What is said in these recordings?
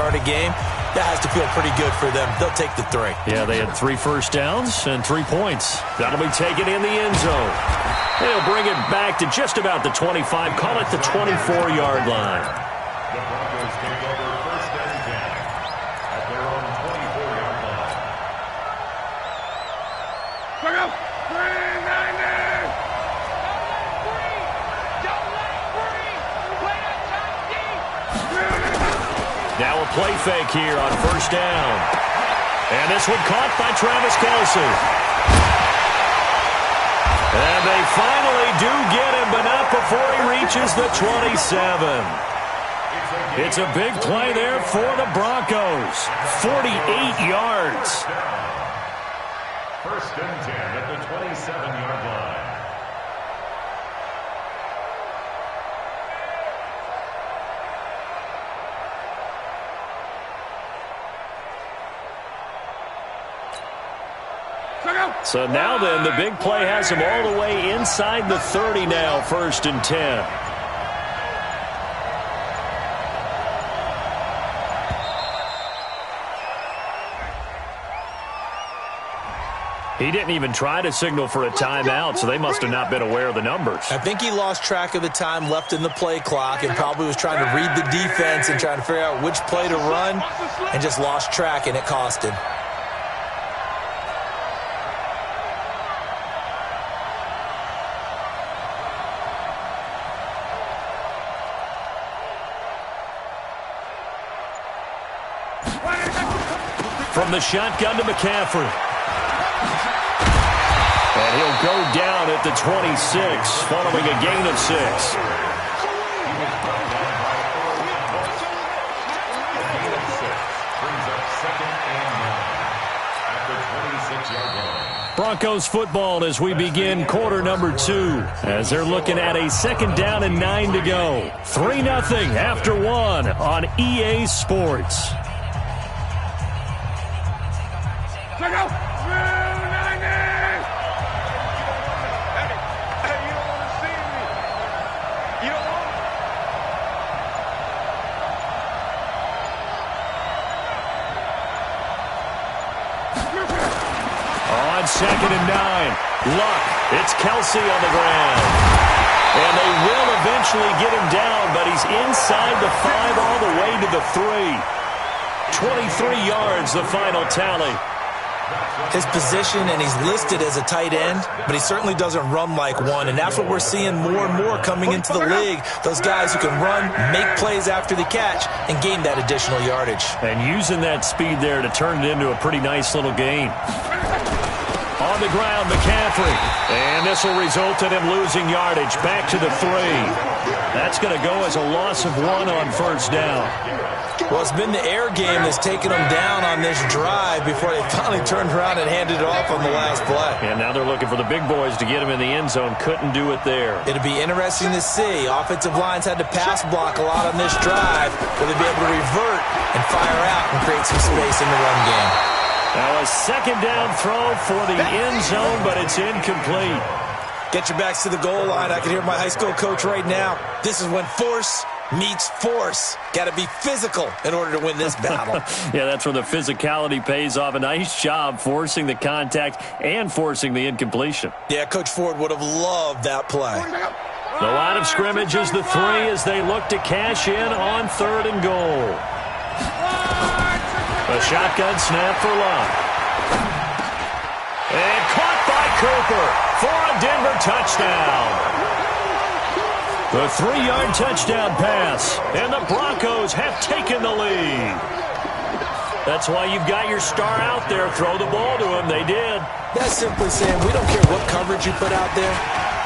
start a game, that has to feel pretty good for them. They'll take the 3. Yeah, they had 3 first downs and 3 points. That'll be taken in the end zone. They'll bring it back to just about the 25. Call it the 24-yard line. The Broncos take over first and 10 at their own 24-yard line. Look up! Don't let free! Play that top deep! Now a play fake here on first down. And this one caught by Travis Kelce. And they finally do get him, but not before he reaches the 27. It's a big play there for the Broncos. 48 yards. First and 10 at the 27-yard line. So now then, the big play has him all the way inside the 30 now, first and 10. He didn't even try to signal for a timeout, so they must have not been aware of the numbers. I think he lost track of the time left in the play clock and probably was trying to read the defense and trying to figure out which play to run and just lost track, and it cost him. From the shotgun to McCaffrey. And he'll go down at the 26, following a gain of 6. Broncos football as we begin quarter number 2, as they're looking at a second down and 9 to go. 3-0 after 1 on EA Sports. On second and 9, Luck. It's Kelce on the ground. And they will eventually get him down, but he's inside the 5 all the way to the 3. 23 yards, the final tally. His position, and he's listed as a tight end, but he certainly doesn't run like one, and that's what we're seeing more and more coming into the league. Those guys who can run, make plays after the catch, and gain that additional yardage. And using that speed there to turn it into a pretty nice little gain. On the ground, McCaffrey. And this will result in him losing yardage back to the 3. That's going to go as a loss of 1 on first down. Well, it's been the air game that's taken them down on this drive before they finally turned around and handed it off on the last play. And now they're looking for the big boys to get him in the end zone. Couldn't do it there. It'll be interesting to see. Offensive lines had to pass block a lot on this drive. Will they be able to revert and fire out and create some space in the run game? Now a second down throw for the end zone, but it's incomplete. Get your backs to the goal line. I can hear my high school coach right now. This is when force meets force. Got to be physical in order to win this battle. Yeah, that's where the physicality pays off. A nice job forcing the contact and forcing the incompletion. Yeah, Coach Ford would have loved that play. The line of scrimmage is the 3 as they look to cash in on 3rd and goal. A shotgun snap for Luck. And caught by Cooper for a Denver touchdown. The 3-yard touchdown pass, and the Broncos have taken the lead. That's why you've got your star out there. Throw the ball to him. They did. That's simply saying we don't care what coverage you put out there.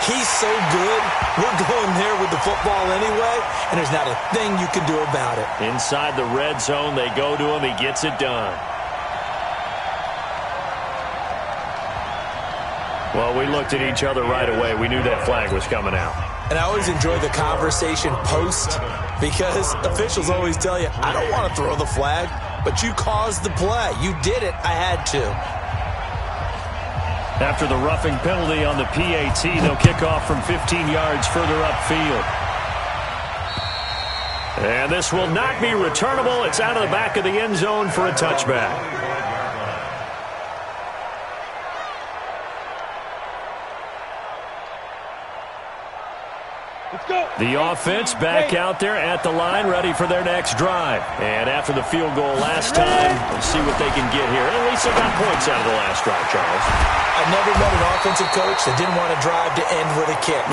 He's so good, we're going there with the football anyway, and there's not a thing you can do about it. Inside the red zone, they go to him. He gets it done. Well, we looked at each other right away. We knew that flag was coming out. And I always enjoy the conversation post because officials always tell you, I don't want to throw the flag, but you caused the play. You did it. I had to. After the roughing penalty on the PAT, they'll kick off from 15 yards further upfield. And this will not be returnable. It's out of the back of the end zone for a touchback. The offense back out there at the line, ready for their next drive. And after the field goal last time, we'll see what they can get here. At least they got points out of the last drive, Charles. I never met an offensive coach that didn't want a drive to end with a kick.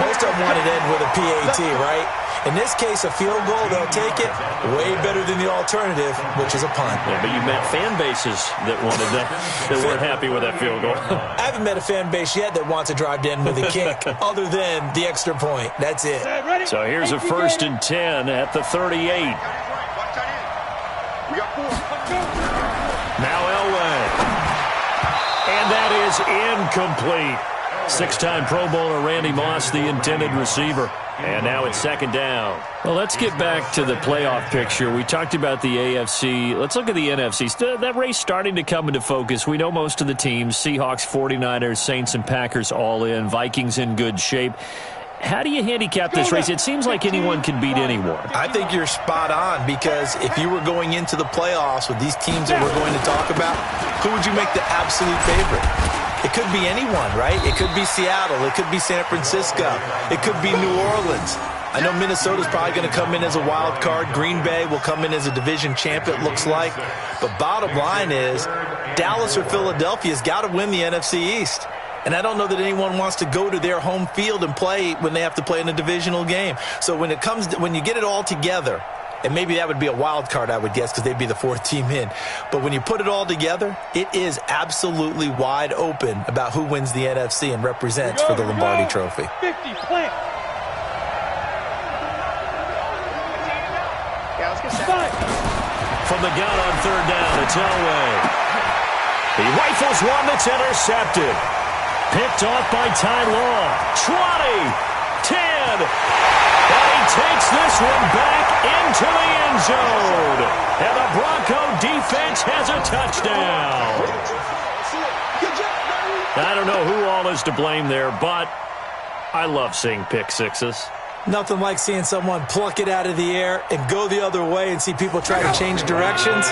Most of them wanted to end with a PAT, right? In this case, a field goal, they'll take it way better than the alternative, which is a punt. Yeah, but you met fan bases that wanted that weren't happy with that field goal. I haven't met a fan base yet that wants a drive to end with a kick, other than the extra point. That's it. So here's a 1st and 10 at the 38. Now Elway. And that is incomplete. 6-time Pro Bowler Randy Moss, the intended receiver. And now it's 2nd down. Well, let's get back to the playoff picture. We talked about the AFC. Let's look at the NFC. That race starting to come into focus. We know most of the teams, Seahawks, 49ers, Saints, and Packers all in. Vikings in good shape. How do you handicap this race? It seems like anyone can beat anyone. I think you're spot on, because if you were going into the playoffs with these teams that we're going to talk about, who would you make the absolute favorite? It could be anyone, right? It could be Seattle. It could be San Francisco. It could be New Orleans. I know Minnesota's probably going to come in as a wild card. Green Bay will come in as a division champ, it looks like. But bottom line is, Dallas or Philadelphia's got to win the NFC East. And I don't know that anyone wants to go to their home field and play when they have to play in a divisional game. So when you get it all together, and maybe that would be a wild card, I would guess, because they'd be the 4th team in. But when you put it all together, it is absolutely wide open about who wins the NFC and represents for the Lombardi Trophy. 50 plant. Yeah, let's get set. From the gun on 3rd down, it's Elway. He rifles one that's intercepted. Picked off by Ty Law. 20, 10. And he takes this one back into the end zone. And the Bronco defense has a touchdown. I don't know who all is to blame there, but I love seeing pick sixes. Nothing like seeing someone pluck it out of the air and go the other way and see people try to change directions.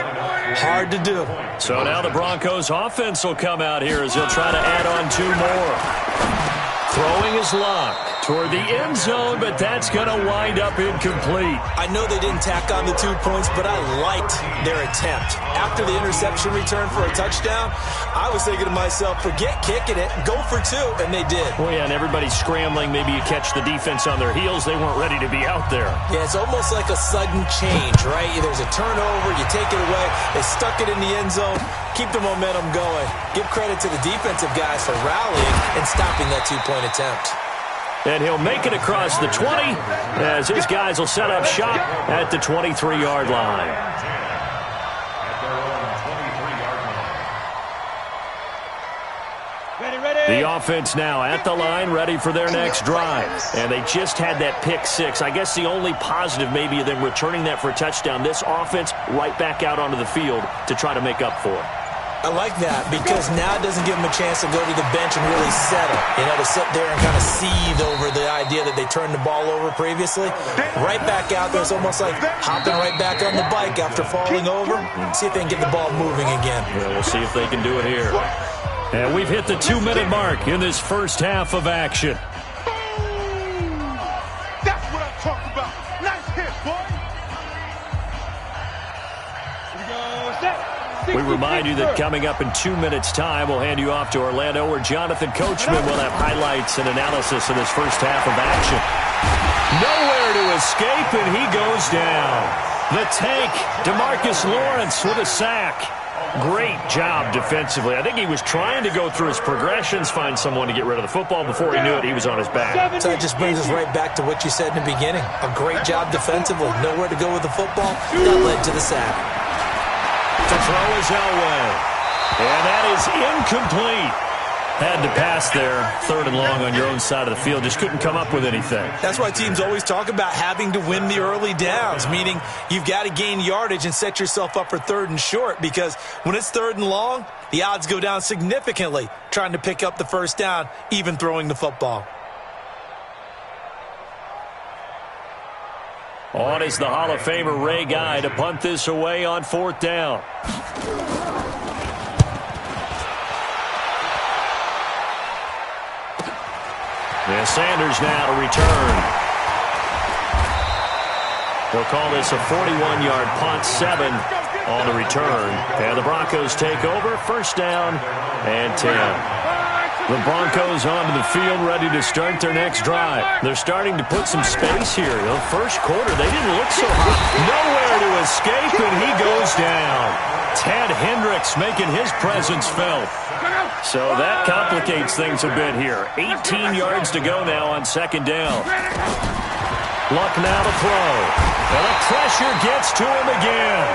Hard to do. So now the Broncos offense will come out here as he'll try to add on 2 more. Throwing his luck toward the end zone, but that's going to wind up incomplete. I know they didn't tack on the 2 points, but I liked their attempt. After the interception return for a touchdown, I was thinking to myself, forget kicking it, go for 2, and they did. Well, yeah, and everybody's scrambling. Maybe you catch the defense on their heels. They weren't ready to be out there. Yeah, it's almost like a sudden change, right? There's a turnover, you take it away, they stuck it in the end zone, keep the momentum going. Give credit to the defensive guys for rallying and stopping that 2-point attempt. And he'll make it across the 20 as his guys will set up shop at the 23-yard line. The offense now at the line, ready for their next drive. And they just had that pick 6. I guess the only positive maybe of them returning that for a touchdown. This offense right back out onto the field to try to make up for it. I like that, because now it doesn't give them a chance to go to the bench and really settle. To sit there and kind of seethe over the idea that they turned the ball over previously. Right back out there. It's almost like hopping right back on the bike after falling over. See if they can get the ball moving again. Yeah, we'll see if they can do it here. And we've hit the 2-minute mark in this first half of action. That's what I'm talking about. Nice hit, boy. Here we go. Set. We remind you that coming up in 2 minutes' time, we'll hand you off to Orlando, where Jonathan Coachman will have highlights and analysis of this first half of action. Nowhere to escape, and he goes down. The tank, DeMarcus Lawrence with a sack. Great job defensively. I think he was trying to go through his progressions, find someone to get rid of the football. Before he knew it, he was on his back. So that just brings us right back to what you said in the beginning. A great job defensively. Nowhere to go with the football. That led to the sack. To throw is Elway. And that is incomplete. Had to pass there, 3rd and long on your own side of the field. Just couldn't come up with anything. That's why teams always talk about having to win the early downs, meaning you've got to gain yardage and set yourself up for 3rd and short, because when it's 3rd and long, the odds go down significantly trying to pick up the first down, even throwing the football. On is the Hall of Famer Ray Guy to punt this away on 4th down. And Sanders now to return. They'll call this a 41-yard punt, 7 on the return. And the Broncos take over, 1st down and 10. The Broncos onto the field, ready to start their next drive. They're starting to put some space here. The first quarter, they didn't look so hot. Nowhere to escape, and he goes down. Ted Hendricks making his presence felt. So that complicates things a bit here. 18 yards to go now on 2nd down. Luck now to throw. And the pressure gets to him again.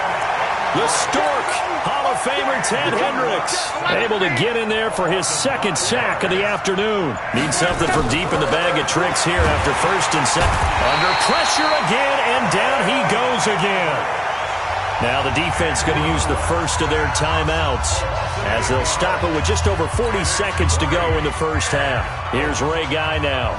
The Stork, Hall of Famer Ted Hendricks, able to get in there for his 2nd sack of the afternoon. Needs something from deep in the bag of tricks here after 1st and 2nd. Under pressure again, and down he goes again. Now the defense going to use the first of their timeouts as they'll stop it with just over 40 seconds to go in the first half. Here's Ray Guy now.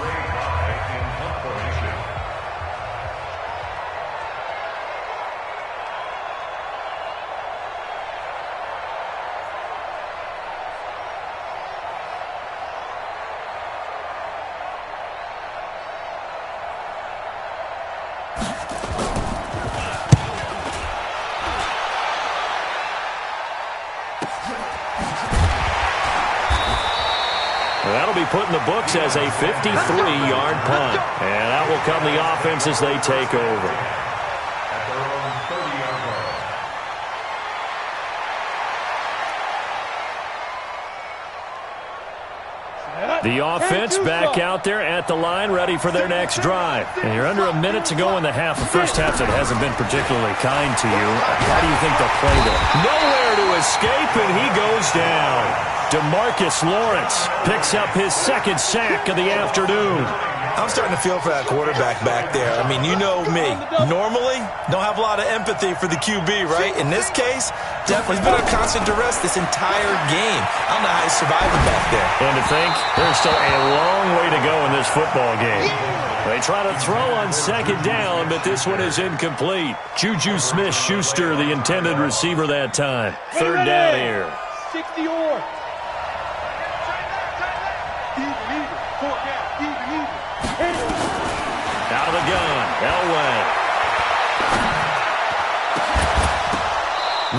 That'll be put in the books as a 53-yard punt. And that will come the offense as they take over. At their own 30-yard line. The offense back out there at the line, ready for their next drive. And you're under a minute to go in the half. The first half that hasn't been particularly kind to you. How do you think they'll play there? Nowhere to escape, and he goes down. DeMarcus Lawrence picks up his 2nd sack of the afternoon. I'm starting to feel for that quarterback back there. I mean, you know me. Normally, don't have a lot of empathy for the QB, right? In this case, definitely he's been under constant duress this entire game. I don't know how he's surviving back there. And to think, there's still a long way to go in this football game. They try to throw on 2nd down, but this one is incomplete. Juju Smith-Schuster, the intended receiver that time. 3rd down here. 60 or. Out of the gun, Elway.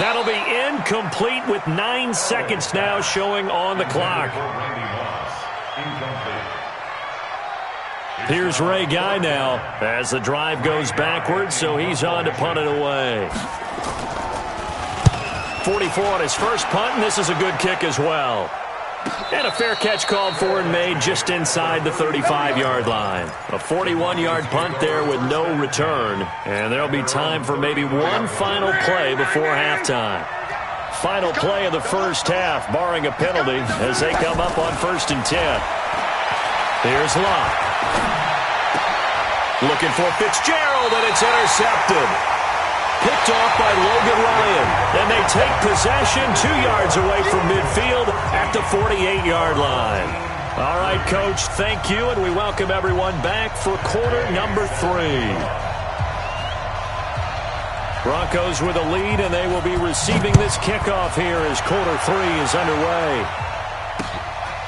That'll be incomplete with 9 seconds now showing on the clock. Here's Ray Guy now as the drive goes backwards, so he's on to punt it away. 44 on his first punt, and this is a good kick as well. And a fair catch called for and made just inside the 35-yard line. A 41-yard punt there with no return. And there'll be time for maybe one final play before halftime. Final play of the first half, barring a penalty, as they come up on 1st and 10. Here's Locke. Looking for Fitzgerald, and it's intercepted. Picked off by Logan Ryan. And they take possession 2 yards away from midfield at the 48-yard line. All right, Coach, thank you, and we welcome everyone back for quarter number 3. Broncos with a lead, and they will be receiving this kickoff here as quarter 3 is underway.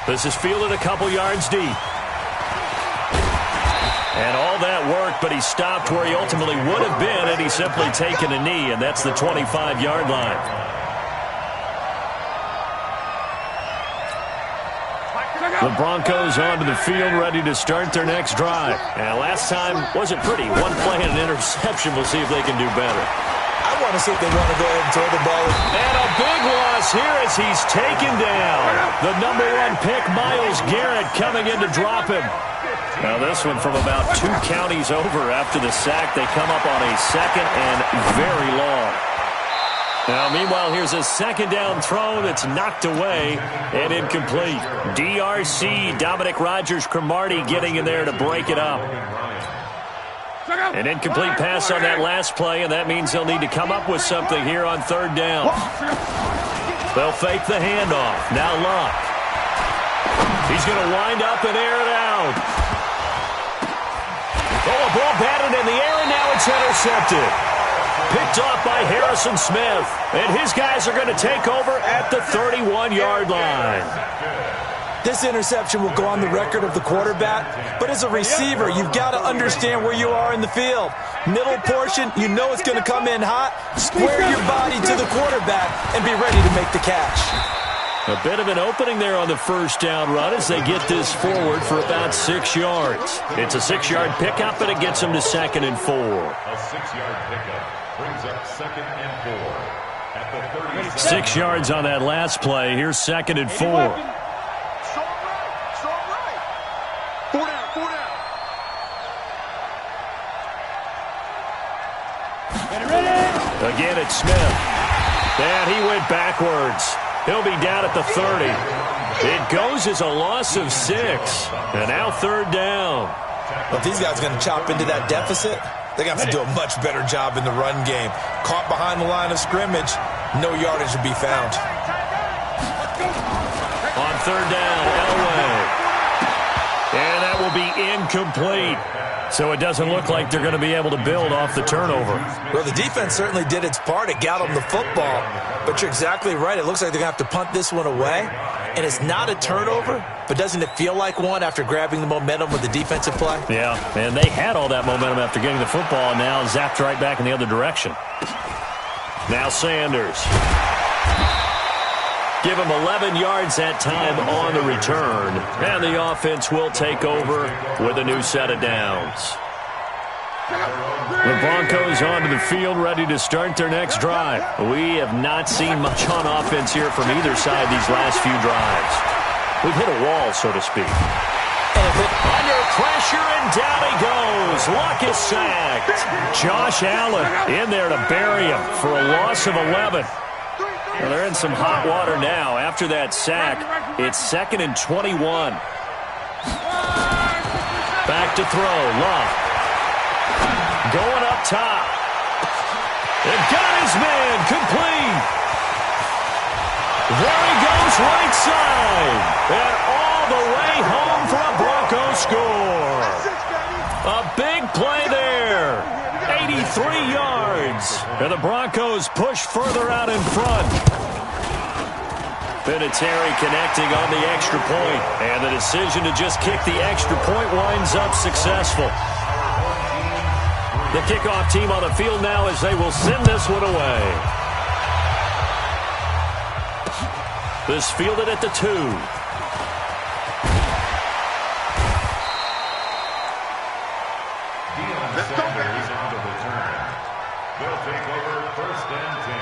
This is fielded a couple yards deep. And all that work, but he stopped where he ultimately would have been had he simply taken a knee, and that's the 25-yard line. The Broncos onto the field, ready to start their next drive. And last time wasn't pretty. One play and an interception. We'll see if they can do better. I want to see if they want to go ahead and throw the ball. And a big loss here as he's taken down. The number 1 pick, Myles Garrett, coming in to drop him. Now this one from about 2 counties over after the sack. They come up on a 2nd and very long. Now meanwhile, here's a 2nd down throw that's knocked away and incomplete. DRC, Dominic Rodgers-Cromartie getting in there to break it up. An incomplete pass on that last play, and that means they'll need to come up with something here on 3rd down. They'll fake the handoff. Now Locke. He's going to wind up and air it out. Oh, a ball batted in the air, and now it's intercepted. Picked off by Harrison Smith. And his guys are going to take over at the 31-yard line. This interception will go on the record of the quarterback, but as a receiver, you've got to understand where you are in the field. Middle portion, you know it's going to come in hot. Square your body to the quarterback and be ready to make the catch. A bit of an opening there on the first down run as they get this forward for about 6 yards. It's a 6-yard pickup, and it gets them to 2nd and 4. A 6-yard pickup brings up 2nd and 4 at the 30. 6 yards on that last play. Here's 2nd and 4. Again, it's Smith. And he went backwards. He'll be down at the 30. It goes as a loss of 6. And now 3rd down. Well, if these guys are going to chop into that deficit, they're going to have to do a much better job in the run game. Caught behind the line of scrimmage, no yardage to be found. On 3rd down, Elway. And that will be incomplete. So it doesn't look like they're going to be able to build off the turnover. Well, the defense certainly did its part. It got them the football. But you're exactly right. It looks like they're going to have to punt this one away. And it's not a turnover, but doesn't it feel like one after grabbing the momentum with the defensive play? Yeah, and they had all that momentum after getting the football, and now zapped right back in the other direction. Now Sanders. Give him 11 yards that time on the return. And the offense will take over with a new set of downs. The Broncos onto the field, ready to start their next drive. We have not seen much on offense here from either side these last few drives. We've hit a wall, so to speak. Under pressure, and down he goes. Luck is sacked. Josh Allen in there to bury him for a loss of 11. Well, they're in some hot water now. After that sack, it's 2nd and 21. Back to throw. Luck. Going up top. And got his man. Complete. There he goes, right side. And all the way home for a Broncos score. A big play there. 83 yards. And the Broncos push further out in front. Vinatieri connecting on the extra point. And the decision to just kick the extra point winds up successful. The kickoff team on the field now as they will send this one away. This fielded at the 2. They'll take over 1st and 10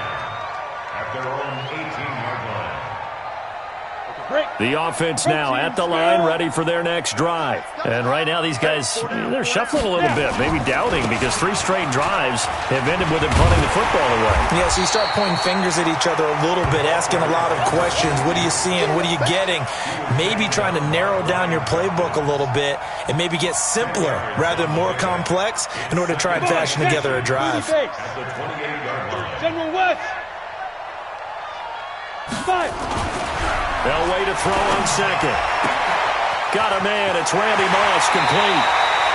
at their own 18-yard line. The offense now at the line, ready for their next drive. And right now these guys, they're shuffling a little bit, maybe doubting, because 3 straight drives have ended with them punting the football away. Yeah, so you start pointing fingers at each other a little bit, asking a lot of questions. What are you seeing? What are you getting? Maybe trying to narrow down your playbook a little bit and maybe get simpler rather than more complex in order to try and fashion together a drive. General West. 5. Elway to throw on 2nd. Got a man. It's Randy Moss, complete.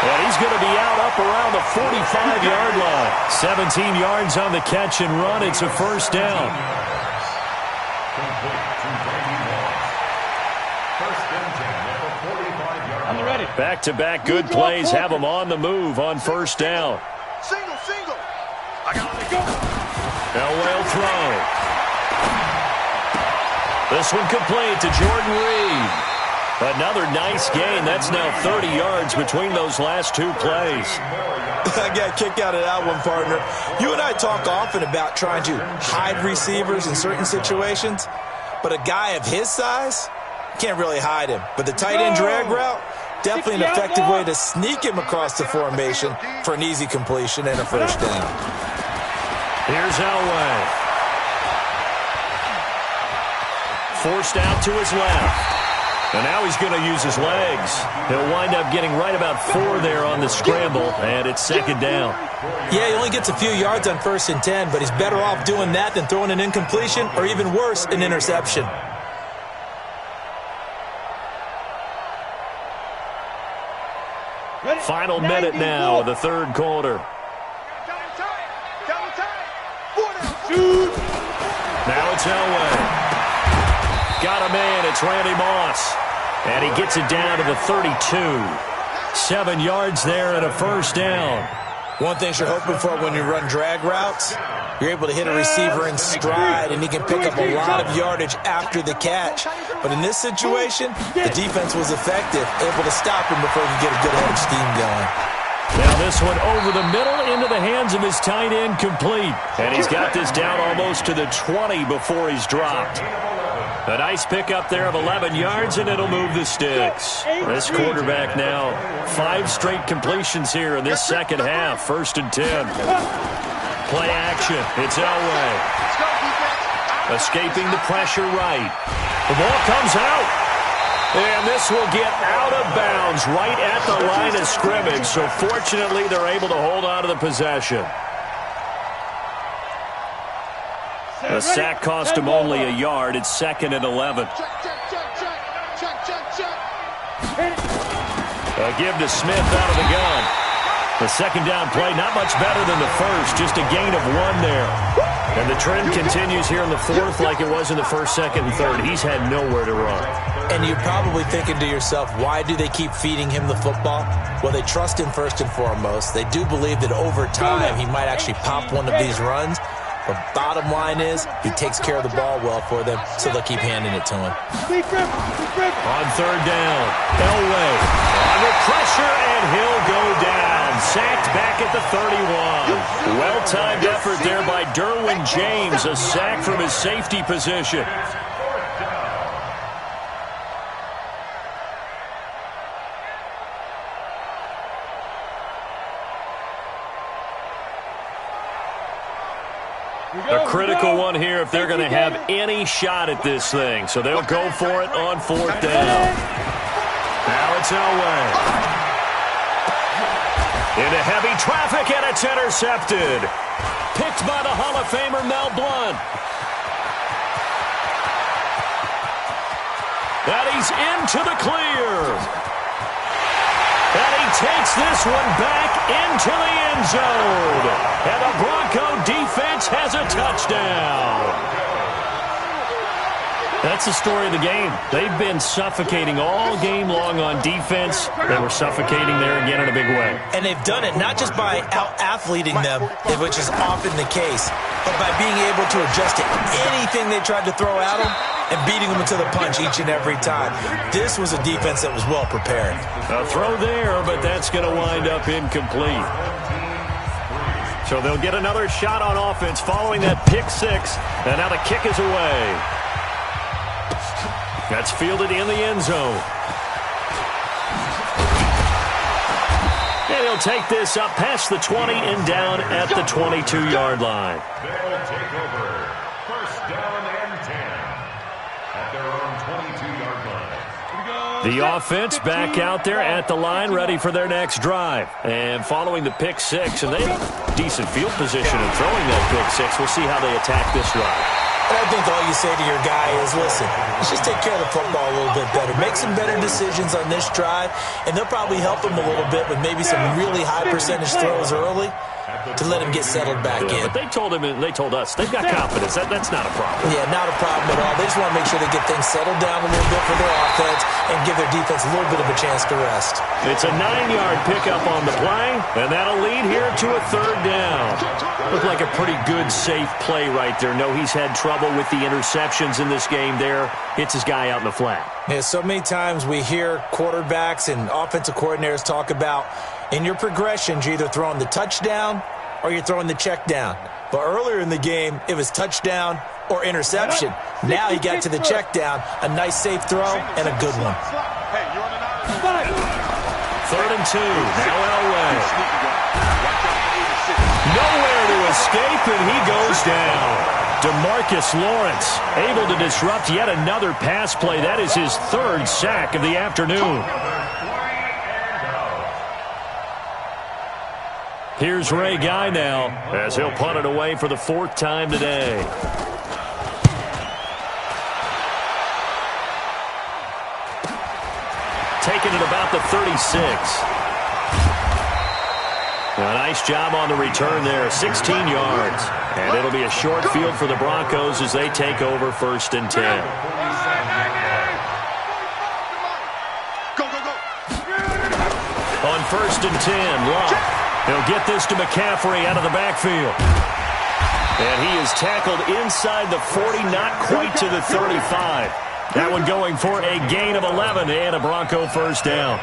And he's going to be out up around the 45-yard line. 17 yards on the catch and run. It's a 1st down. I'm ready. Back-to-back good plays have them on the move on 1st down. Single. I got to go. Elway will throw. This one complete to Jordan Reed. Another nice gain. That's now 30 yards between those last 2 plays. I got a kick out of that one, partner. You and I talk often about trying to hide receivers in certain situations, but a guy of his size can't really hide him. But the tight end drag route, definitely an effective way to sneak him across the formation for an easy completion and a 1st down. Here's Elway. Forced out to his left. And now he's going to use his legs. He'll wind up getting right about 4 there on the scramble, and it's 2nd down. Yeah, he only gets a few yards on 1st and 10, but he's better off doing that than throwing an incompletion or even worse, an interception. Final minute now of the third quarter. Now it's Elway. Got a man. It's Randy Moss. And he gets it down to the 32. 7 yards there and a first down. One thing you're hoping for when you run drag routes, you're able to hit a receiver in stride, and he can pick up a lot of yardage after the catch. But in this situation, the defense was effective, able to stop him before he could get a good head of steam going. Now this one over the middle into the hands of his tight end, complete. And he's got this down almost to the 20 before he's dropped. A nice pickup there of 11 yards, and it'll move the sticks. This quarterback now, 5 straight completions here in this second half. 1st and 10. Play action. It's Elway. Escaping the pressure right. The ball comes out. And this will get out of bounds right at the line of scrimmage. So fortunately, they're able to hold on to the possession. The sack cost him only a yard. It's 2nd and 11. A give to Smith out of the gun. The second down play, not much better than the first. Just a gain of 1 there. And the trend continues here in the fourth like it was in the first, second, and third. He's had nowhere to run. And you're probably thinking to yourself, why do they keep feeding him the football? Well, they trust him first and foremost. They do believe that over time he might actually pop one of these runs. But bottom line is, he takes care of the ball well for them, so they'll keep handing it to him. On third down, Elway under pressure, and he'll go down. Sacked back at the 31. Well-timed effort there by Derwin James, a sack from his safety position. A critical one here if they're going to have any shot at this thing. So they'll go for it on 4th down. Now it's Elway. Into heavy traffic, and it's intercepted. Picked by the Hall of Famer Mel Blount. And he's into the clear. And he takes this one back into the end zone. And the Bronco defense has a touchdown. That's the story of the game. They've been suffocating all game long on defense. They were suffocating there again in a big way. And they've done it not just by out-athleting them, which is often the case, but by being able to adjust to anything they tried to throw at them and beating them to the punch each and every time. This was a defense that was well prepared. A throw there, but that's going to wind up incomplete. So they'll get another shot on offense following that pick 6, and now the kick is away. That's fielded in the end zone. And he'll take this up past the 20 and down at the 22-yard line. They'll take over. 1st down and 10 at their own 22-yard line. The offense back out there at the line, ready for their next drive. And following the pick 6, and they have decent field position in throwing that pick 6. We'll see how they attack this drive. And I think all you say to your guy is, listen, let's just take care of the football a little bit better. Make some better decisions on this drive, and they'll probably help him a little bit with maybe some really high percentage throws early to let him get settled back in. But they told us they've got confidence. That's not a problem. Yeah, not a problem at all. They just want to make sure they get things settled down a little bit for their offense and give their defense a little bit of a chance to rest. It's a 9-yard pickup on the play, and that'll lead here to a 3rd down. Looked like a pretty good, safe play right there. No, he's had trouble with the interceptions in this game there. Hits his guy out in the flat. Yeah, so many times we hear quarterbacks and offensive coordinators talk about in your progressions, you're either throwing the touchdown or you're throwing the check down. But earlier in the game, it was touchdown or interception. Now he got to the check down, a nice safe throw, and a good one. 3rd and 2. Now Elway. Nowhere to escape, and he goes down. DeMarcus Lawrence able to disrupt yet another pass play. That is his 3rd sack of the afternoon. Here's Ray Guy now as he'll punt it away for the 4th time today. Taking it about the 36. A nice job on the return there, 16 yards. And it'll be a short field for the Broncos as they take over 1st and 10. On 1st and 10, Locke. He'll get this to McCaffrey out of the backfield. And he is tackled inside the 40, not quite to the 35. That one going for a gain of 11 and a Bronco 1st down.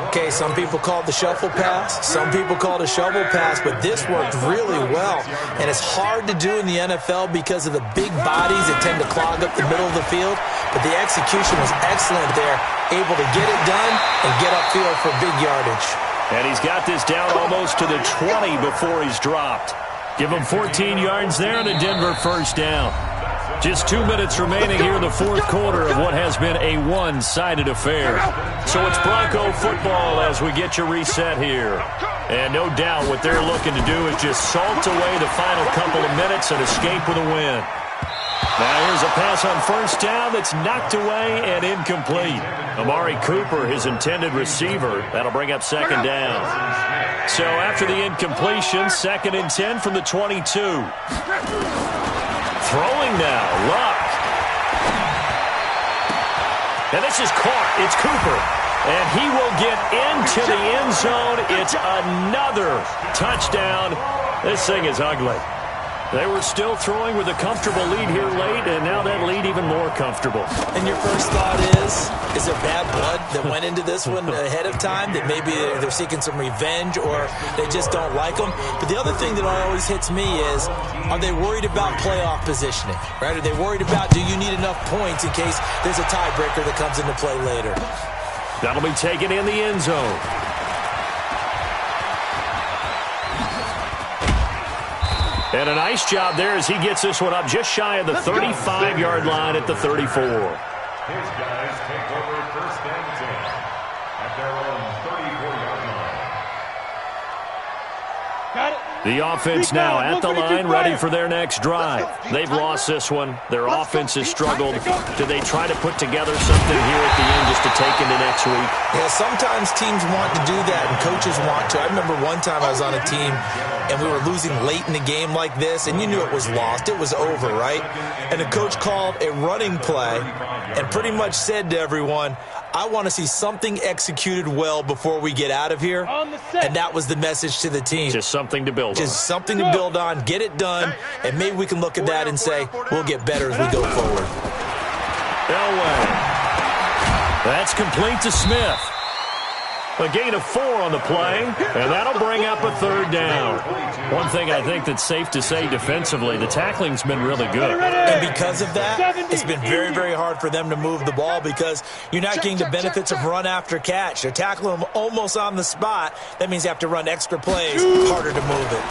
Okay, some people call it the shuffle pass. Some people call it a shovel pass, but this worked really well. And it's hard to do in the NFL because of the big bodies that tend to clog up the middle of the field. But the execution was excellent there, able to get it done and get upfield for big yardage. And he's got this down almost to the 20 before he's dropped. Give him 14 yards there and a Denver 1st down. Just 2 minutes remaining here in the 4th quarter of what has been a one-sided affair. So it's Bronco football as we get you reset here. And no doubt what they're looking to do is just salt away the final couple of minutes and escape with a win. Now here's a pass on 1st down that's knocked away and incomplete. Amari Cooper, his intended receiver. That'll bring up 2nd down. So after the incompletion, 2nd and 10 from the 22. Throwing now, Luck. And this is caught. It's Cooper. And he will get into the end zone. It's another touchdown. This thing is ugly. They were still throwing with a comfortable lead here late, and now that lead even more comfortable. And your first thought is there bad blood that went into this one ahead of time, that maybe they're seeking some revenge or they just don't like them? But the other thing that always hits me is, are they worried about playoff positioning, right? Are they worried about, do you need enough points in case there's a tiebreaker that comes into play later? That'll be taken in the end zone. And a nice job there as he gets this one up just shy of the 35-yard line at the 34. His guys take over 1st and 10 at their own 34-yard line. Got it. The offense now at the line, ready for their next drive. They've lost this one. Their offense has struggled. Do they try to put together something here at the end just to take into next week? Yeah, sometimes teams want to do that and coaches want to. I remember one time I was on a team and we were losing late in the game like this, and you knew it was lost. It was over, right? And the coach called a running play and pretty much said to everyone, I want to see something executed well before we get out of here. And that was the message to the team. Just something to build on. Just something to build on, get it done, and maybe we can look at that and say, we'll get better as we go forward. Elway. That's complete to Smith. A gain of 4 on the play, and that'll bring up a 3rd down. One thing I think that's safe to say defensively, the tackling's been really good. And because of that, it's been very, very hard for them to move the ball because you're not getting the benefits of run after catch. They're tackling them almost on the spot. That means you have to run extra plays, harder to move it.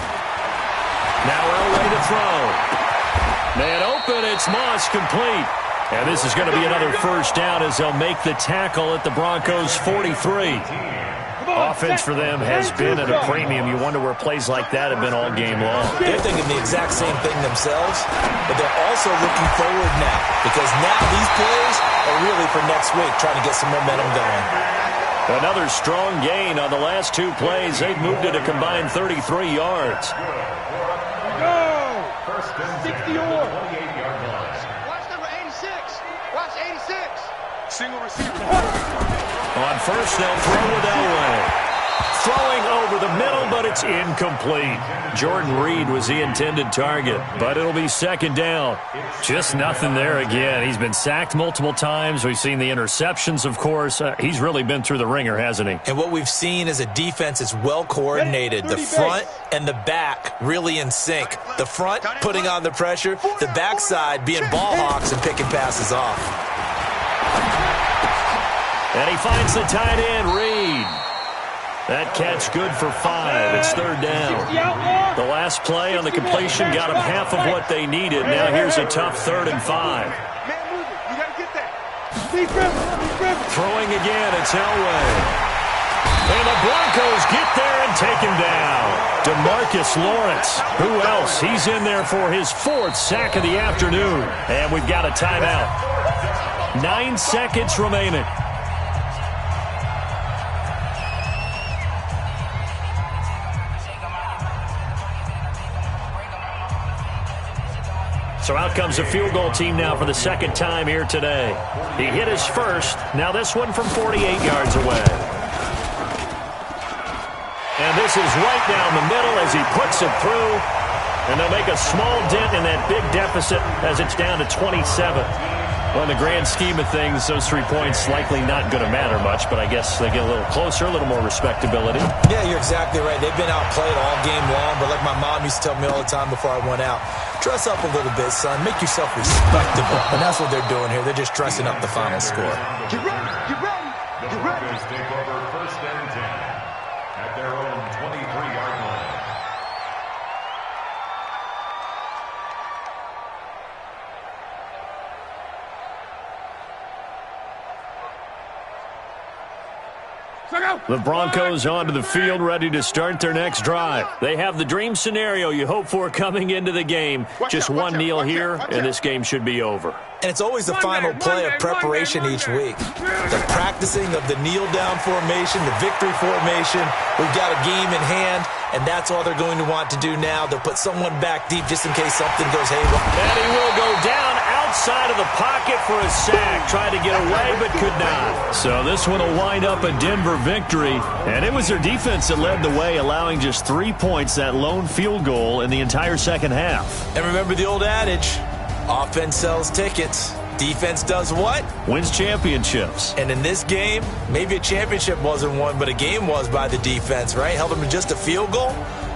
Now Elway to throw. Man open, it's Moss, complete. And this is going to be another 1st down as they'll make the tackle at the Broncos' 43. Offense for them has been at a premium. You wonder where plays like that have been all game long. They're thinking the exact same thing themselves, but they're also looking forward now because now these plays are really for next week, trying to get some momentum going. Another strong gain on the last 2 plays. They've moved it a combined 33 yards. Go! 60 or 28-yard line. Watch number 86. Watch 86. Single receiver. On 1st, they'll throw with Elway. Throwing over the middle, but it's incomplete. Jordan Reed was the intended target, but it'll be 2nd down. Just nothing there again. He's been sacked multiple times. We've seen the interceptions, of course. He's really been through the ringer, hasn't he? And what we've seen is a defense that's well coordinated. The front and the back really in sync. The front putting on the pressure, the backside being ball hawks and picking passes off. And he finds the tight end, Reed. That catch good for 5. It's 3rd down. The last play on the completion got them half of what they needed. Now here's a tough 3rd and 5. Man, move it. You got to get that. Throwing again, it's Elway. And the Broncos get there and take him down. DeMarcus Lawrence. Who else? He's in there for his 4th sack of the afternoon. And we've got a timeout. 9 seconds remaining. So out comes the field goal team now for the second time here today. He hit his first. Now this one from 48 yards away. And this is right down the middle as he puts it through. And they'll make a small dent in that big deficit as it's down to 27. Well, in the grand scheme of things, those 3 points likely not going to matter much, but I guess they get a little closer, a little more respectability. Yeah, you're exactly right. They've been outplayed all game long, but like my mom used to tell me all the time before I went out, dress up a little bit, son. Make yourself respectable. And that's what they're doing here. They're just dressing up the final score. Get ready, get ready, The get ready. Broncos take over first and 10 at their own 23-yard line. The Broncos onto the field, ready to start their next drive. They have the dream scenario you hope for coming into the game. Just one kneel here, and this game should be over. And it's always the final play of preparation each week. The practicing of the kneel-down formation, the victory formation. We've got a game in hand, and that's all they're going to want to do now. They'll put someone back deep just in case something goes haywire. And he will go down outside of the pocket for a sack. Tried to get away, but could not. So this one will wind up a Denver victory. And it was their defense that led the way, allowing just 3 points, that lone field goal in the entire second half. And remember the old adage, offense sells tickets. Defense does what? Wins championships. And in this game, maybe a championship wasn't won, but a game was by the defense, right? Held them to just a field goal.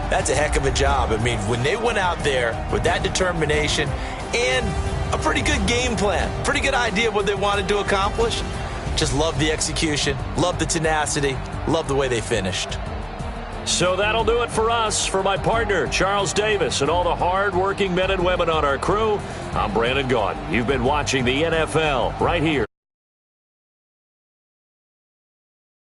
That's a heck of a job. I mean, when they went out there with that determination and a pretty good game plan, pretty good idea of what they wanted to accomplish, just love the execution, love the tenacity, love the way they finished. So that'll do it for us. For my partner, Charles Davis, and all the hard-working men and women on our crew, I'm Brandon Gaudin. You've been watching the NFL right here.